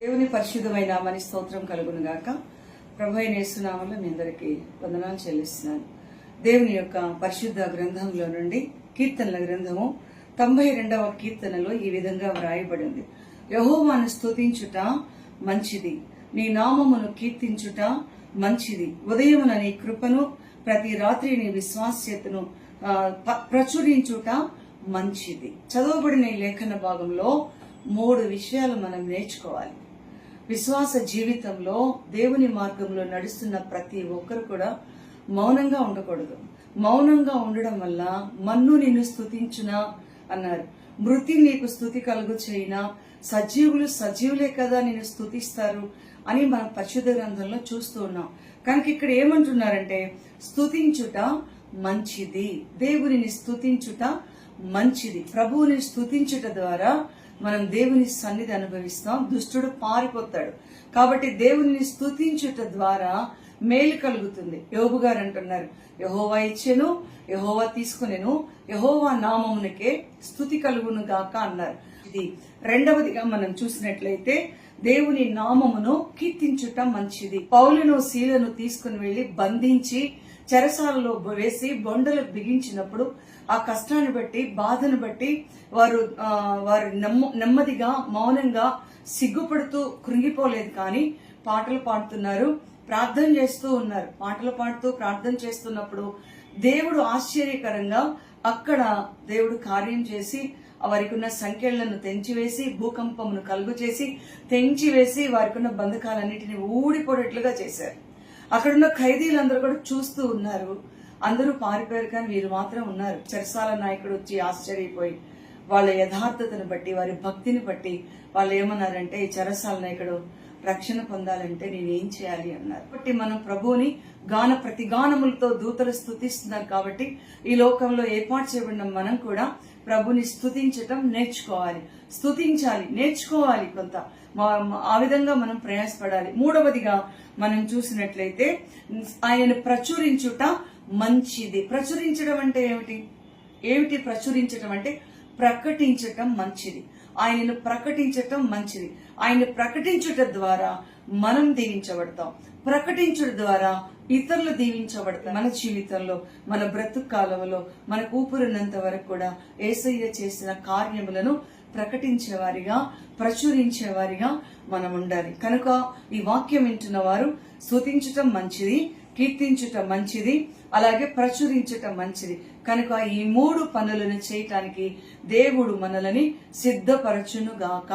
దేవుని పరిశుద్ధమైన నామానికి స్తోత్రం కలుగును గాక. ప్రభువైన యేసు నామములో మీ అందరికీ వందనాలు చెల్లిస్తున్నాను. దేవుని యొక్క పరిశుద్ధ గ్రంథంలో నుండి కీర్తనల గ్రంథము 92వ కీర్తనలో ఈ విధంగా వ్రాయబడింది. యెహోవాను స్తుతించుట మంచిది, నీ నామమును కీర్తించుట మంచిది. ఉదయమున నీ కృపను, ప్రతి రాత్రి నీ విశ్వాస్యతను ప్రచురించుట మంచిది. చదవబడిన ఈ లేఖన భాగంలో 3 విషయాలు మనం నేర్చుకోవాలి. విశ్వాస జీవితంలో దేవుని మార్గంలో నడుస్తున్న ప్రతి ఒక్కరు కూడా మౌనంగా ఉండకూడదు. మౌనంగా ఉండడం వల్ల మన్ను నిన్ను స్తుతించునా అన్నారు. మృతి నీకు స్తుతి కలుగు చేయినా, సజీవులే కదా నిన్ను స్తుతిస్తారు అని మనం పరిశుద్ధ గ్రంథంలో చూస్తూ ఉన్నాం. కనుక ఇక్కడ ఏమంటున్నారంటే స్తుతించుట మంచిది, దేవునిని స్తుతించుట మంచిది. ప్రభువుని స్తుతించుట ద్వారా మనం దేవుని సన్నిధి అనుభవిస్తాం. దుష్టుడు పారిపోతాడు. కాబట్టి దేవుని స్తుతించుట ద్వారా మేలు కలుగుతుంది. యోబు గారు అంటున్నారు, యెహోవా ఇచ్చెను, యెహోవా తీసుకునేను, యెహోవా నామమునకే స్తుతి కలుగును గాక అన్నారు. ఇది రెండవదిగా మనం చూసినట్లయితే దేవుని నామమును కీర్తించుట మంచిది. పౌలును శీలను తీసుకుని వెళ్లి బంధించి చెరసాలలో వేసి బొండలు బిగించినప్పుడు ఆ కష్టాన్ని బట్టి, బాధను బట్టి వారు నెమ్మదిగా మౌనంగా సిగ్గుపడుతూ కృంగిపోలేదు, కానీ పాటలు పాడుతున్నారు, ప్రార్థన చేస్తూ ఉన్నారు. పాటలు పాడుతూ ప్రార్థన చేస్తున్నప్పుడు దేవుడు ఆశ్చర్యకరంగా అక్కడ దేవుడు కార్యం చేసి వారికి ఉన్న సంఖ్యలను తెంచివేసి, భూకంపమును కలుగు చేసి తెంచివేసి వారికి ఉన్న బంధకాలన్నిటిని ఊడిపోయేట్లుగా చేశారు. అక్కడున్న ఖైదీలందరూ కూడా చూస్తూ ఉన్నారు. అందరూ పారిపోయారు, కానీ వీరు మాత్రం ఉన్నారు. చెరసాల నాయకుడు వచ్చి ఆశ్చర్యపోయి వాళ్ళ యథార్థతను బట్టి, వారి భక్తిని బట్టి వాళ్ళు ఏమన్నారంటే, ఈ చెరసాల నాయకుడు రక్షణ పొందాలంటే నేనేం చేయాలి అన్నారు. కాబట్టి మనం ప్రభువుని ప్రతిగానములతో దూతలు స్తుతిస్తున్నారు. కాబట్టి ఈ లోకంలో ఏర్పాటు చేయబడిన మనం కూడా ప్రభుని స్తుతించటం నేర్చుకోవాలి, స్తుతించాలి, నేర్చుకోవాలి. కొంత ఆ విధంగా మనం ప్రయాసపడాలి. మూడవదిగా మనం చూసినట్లయితే ఆయనను ప్రచురించుట మంచిది. ప్రచురించడం అంటే ఏమిటి ప్రచురించటం అంటే ప్రకటించటం మంచిది. ఆయనను ప్రకటించటం మంచిది. ఆయన ప్రకటించుట ద్వారా మనం దీవించబడతాం. ప్రకటించుట ద్వారా ఇతరులు దీవించబడతాం. మన జీవితంలో, మన బ్రతుకు కాలంలో, మనకు ఊపిరినంత వరకు కూడా యేసయ్య చేసిన కార్యములను ప్రకటించేవారిగా, ప్రచురించేవారిగా మనం ఉండాలి. కనుక ఈ వాక్యం వింటున్న వారు స్తుతించటం మంచిది, కీర్తించటం మంచిది, అలాగే ప్రచురించటం మంచిది. కనుక ఈ 3 పనులను చేయటానికి దేవుడు మనల్ని సిద్ధపరచునుగాక.